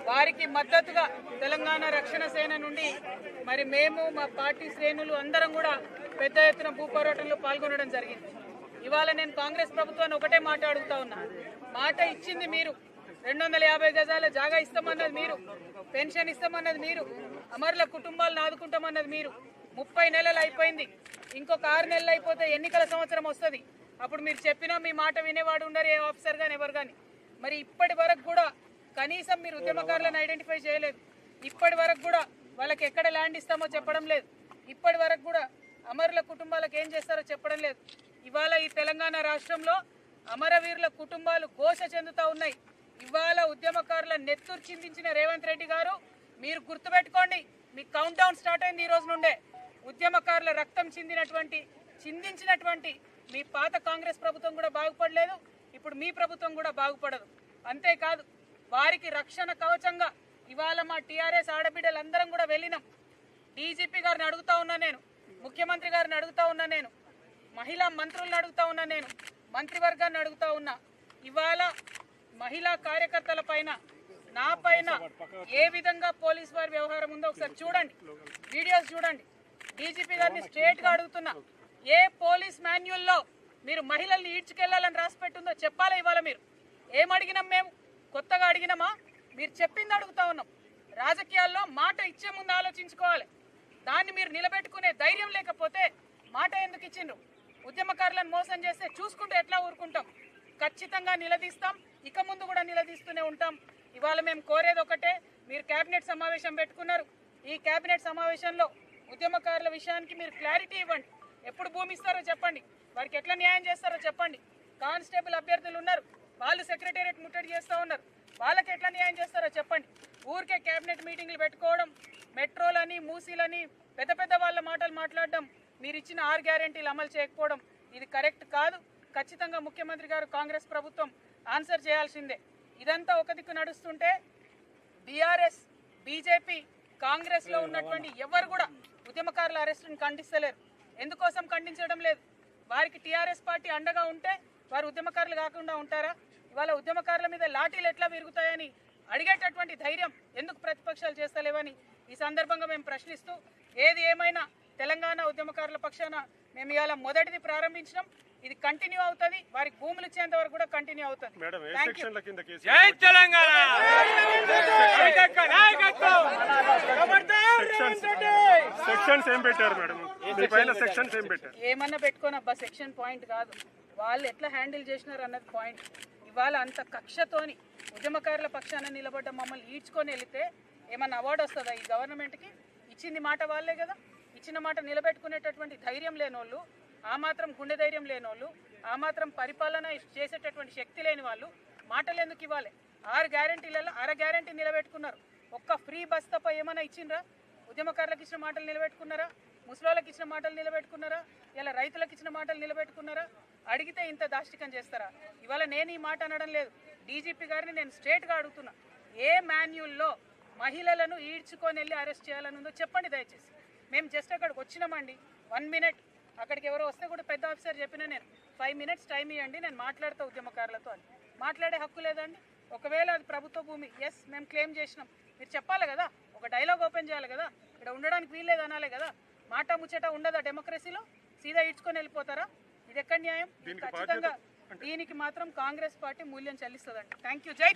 వారికి మద్దతుగా తెలంగాణ రక్షణ సేన నుండి మరి మేము మా పార్టీ శ్రేణులు అందరం కూడా పెద్ద ఎత్తున భూ పోరాటంలో పాల్గొనడం జరిగింది. ఇవాళ నేను కాంగ్రెస్ ప్రభుత్వాన్ని ఒకటే మాట అడుగుతా ఉన్నా. మాట ఇచ్చింది మీరు, 250 గజాల జాగా ఇస్తామన్నది మీరు, పెన్షన్ ఇస్తామన్నది మీరు, అమరుల కుటుంబాలను ఆదుకుంటామన్నది మీరు. 30 నెలలు అయిపోయింది, ఇంకొక 6 నెలలు అయిపోతే ఎన్నికల సంవత్సరం వస్తుంది. అప్పుడు మీరు చెప్పినా మీ మాట వినేవాడు ఉండరు, ఏ ఆఫీసర్ కానీ ఎవరు కానీ. మరి ఇప్పటి వరకు కూడా కనీసం మీరు ఉద్యమకారులను ఐడెంటిఫై చేయలేదు. ఇప్పటి వరకు కూడా వాళ్ళకి ఎక్కడ ల్యాండ్ ఇస్తామో చెప్పడం లేదు. ఇప్పటి వరకు కూడా అమరుల కుటుంబాలకు ఏం చేస్తారో చెప్పడం లేదు. ఇవాళ ఈ తెలంగాణ రాష్ట్రంలో అమరవీరుల కుటుంబాలు ఘోష చెందుతూ ఉన్నాయి. ఇవాళ ఉద్యమకారుల నెత్తురు చిందించిన రేవంత్ రెడ్డి గారు, మీరు గుర్తుపెట్టుకోండి, మీ కౌంట్ డౌన్ స్టార్ట్ అయింది ఈ రోజు నుండే. ఉద్యమకారుల రక్తం చిందించినటువంటి మీ పాత కాంగ్రెస్ ప్రభుత్వం కూడా బాగుపడలేదు, ఇప్పుడు మీ ప్రభుత్వం కూడా బాగుపడదు. అంతేకాదు, వారికి రక్షణ కవచంగా ఇవాళ మా టీఆర్ఎస్ ఆడబిడ్డలందరం కూడా వెళ్ళినాం. డీజీపీ గారిని అడుగుతా ఉన్నా నేను, ముఖ్యమంత్రి గారిని అడుగుతా ఉన్నా నేను, మహిళా మంత్రులను అడుగుతా ఉన్నా నేను, మంత్రివర్గాన్ని అడుగుతా ఉన్నా. ఇవాళ మహిళా కార్యకర్తల పైన, నా పైన ఏ విధంగా పోలీస్ వారి వ్యవహారం ఉందో ఒకసారి చూడండి, వీడియోస్ చూడండి. డీజీపీ గారిని స్ట్రేట్ గా అడుగుతున్నా, ఏ పోలీస్ మాన్యువల్లో మీరు మహిళల్ని ఈడ్చుకెళ్లాలని రాసి పెట్టుందో చెప్పాలా? ఇవాళ మీరు ఏమడిగినాం? మేము కొత్తగా అడిగినామా? మీరు చెప్పింది అడుగుతా ఉన్నాం. రాజకీయాల్లో మాట ఇచ్చే ముందు ఆలోచించుకోవాలి. దాన్ని మీరు నిలబెట్టుకునే ధైర్యం లేకపోతే మాట ఎందుకు ఇచ్చిండ్రు? ఉద్యమకారులను మోసం చేస్తే చూసుకుంటే ఎట్లా ఊరుకుంటాం? ఖచ్చితంగా నిలదీస్తాం, ఇక ముందు కూడా నిలదీస్తూనే ఉంటాం. ఇవాళ మేము కోరేది ఒకటే, మీరు కేబినెట్ సమావేశం పెట్టుకున్నారు. ఈ కేబినెట్ సమావేశంలో ఉద్యమకారుల విషయానికి మీరు క్లారిటీ ఇవ్వండి. ఎప్పుడు భూమి ఇస్తారో చెప్పండి, వారికి ఎట్లా న్యాయం చేస్తారో చెప్పండి. కానిస్టేబుల్ అభ్యర్థులు ఉన్నారు, వాళ్ళు సెక్రటేరియట్ ముట్టడి చేస్తూ ఉన్నారు, వాళ్ళకి ఎట్లా న్యాయం చేస్తారో చెప్పండి. ఊరికే కేబినెట్ మీటింగ్లు పెట్టుకోవడం, మెట్రోలని మూసీలని పెద్ద పెద్ద వాళ్ళ మాటలు మాట్లాడడం, మీరు ఇచ్చిన 6 గ్యారెంటీలు అమలు చేయకపోవడం ఇది కరెక్ట్ కాదు. ఖచ్చితంగా ముఖ్యమంత్రి గారు, కాంగ్రెస్ ప్రభుత్వం ఆన్సర్ చేయాల్సిందే. ఇదంతా ఒక దిక్కు నడుస్తుంటే బీఆర్ఎస్, బీజేపీ, కాంగ్రెస్లో ఉన్నటువంటి ఎవరు కూడా ఉద్యమకారుల అరెస్టును ఖండిస్తలేరు. ఎందుకోసం ఖండించడం లేదు? వారికి టీఆర్ఎస్ పార్టీ అండగా ఉంటే వారు ఉద్యమకారులు కాకుండా ఉంటారా? ఇవాళ ఉద్యమకారుల మీద లాఠీలు ఎట్లా విరుగుతాయని అడిగేటటువంటి ధైర్యం ఎందుకు ప్రతిపక్షాలు చేస్తలేవని ఈ సందర్భంగా మేము ప్రశ్నిస్తూ, ఏది ఏమైనా తెలంగాణ ఉద్యమకారుల పక్షాన మేము ఇవాళ మొదటిది ప్రారంభించినాం. ఇది కంటిన్యూ అవుతుంది, వారికి భూములు ఇచ్చేంత వరకు కూడా కంటిన్యూ అవుతుంది. ఏమన్నా పెట్టుకోని అబ్బా, సెక్షన్ పాయింట్ కాదు, వాళ్ళు ఎట్లా హ్యాండిల్ చేసినారు అన్నది పాయింట్. ఇవాళ అంత కక్షతోని ఉద్యమకారుల పక్షాన నిలబడ్డ మమ్మల్ని ఈడ్చుకొని వెళితే ఏమన్నా అవార్డు వస్తుందా ఈ గవర్నమెంట్కి? ఇచ్చింది మాట వాళ్ళే కదా. ఇచ్చిన మాట నిలబెట్టుకునేటటువంటి ధైర్యం లేనోళ్ళు, ఆ మాత్రం గుండె ధైర్యం లేనోళ్ళు, ఆ మాత్రం పరిపాలన చేసేటటువంటి శక్తి లేని వాళ్ళు మాటలు ఎందుకు ఇవ్వాలి? 6 గ్యారెంటీలలో 1/2 గ్యారెంటీ నిలబెట్టుకున్నారు. ఒక్క ఫ్రీ బస్ తప్ప ఏమైనా ఇచ్చిండ్రా? ఉద్యమకారులకు ఇచ్చిన మాటలు నిలబెట్టుకున్నారా? ముసలోళ్ళకి ఇచ్చిన మాటలు నిలబెట్టుకున్నారా? ఇలా రైతులకు ఇచ్చిన మాటలు నిలబెట్టుకున్నారా? అడిగితే ఇంత దాష్టికం చేస్తారా? ఇవాళ నేను ఈ మాట అనడం లేదు, డీజీపీ గారిని నేను స్ట్రేట్గా అడుగుతున్నా, ఏ మాన్యువల్లో మహిళలను ఈడ్చుకొని వెళ్ళి అరెస్ట్ చేయాలని ఉందో చెప్పండి దయచేసి. మేము జస్ట్ అక్కడికి వచ్చినామండి, 1 మినిట్, అక్కడికి ఎవరో వస్తే కూడా పెద్ద ఆఫీసర్ చెప్పినా నేను 5 మినిట్స్ టైం ఇవ్వండి, నేను మాట్లాడతా ఉద్యమకారులతో అని. మాట్లాడే హక్కు లేదండి? ఒకవేళ అది ప్రభుత్వ భూమి, ఎస్ మేము క్లెయిమ్ చేసినాం, మీరు చెప్పాలి కదా, ఒక డైలాగ్ ఓపెన్ చేయాలి కదా, ఇక్కడ ఉండడానికి వీల్లేదు అనాలి కదా. మాట ముచ్చట ఉండదా డెమోక్రసీలో? సీదా ఈడ్చుకొని వెళ్ళిపోతారా? ఇది ఎక్కడ న్యాయం? ఖచ్చితంగా దీనికి మాత్రం కాంగ్రెస్ పార్టీ మూల్యం చెల్లిస్తుందండి. Thank you. జై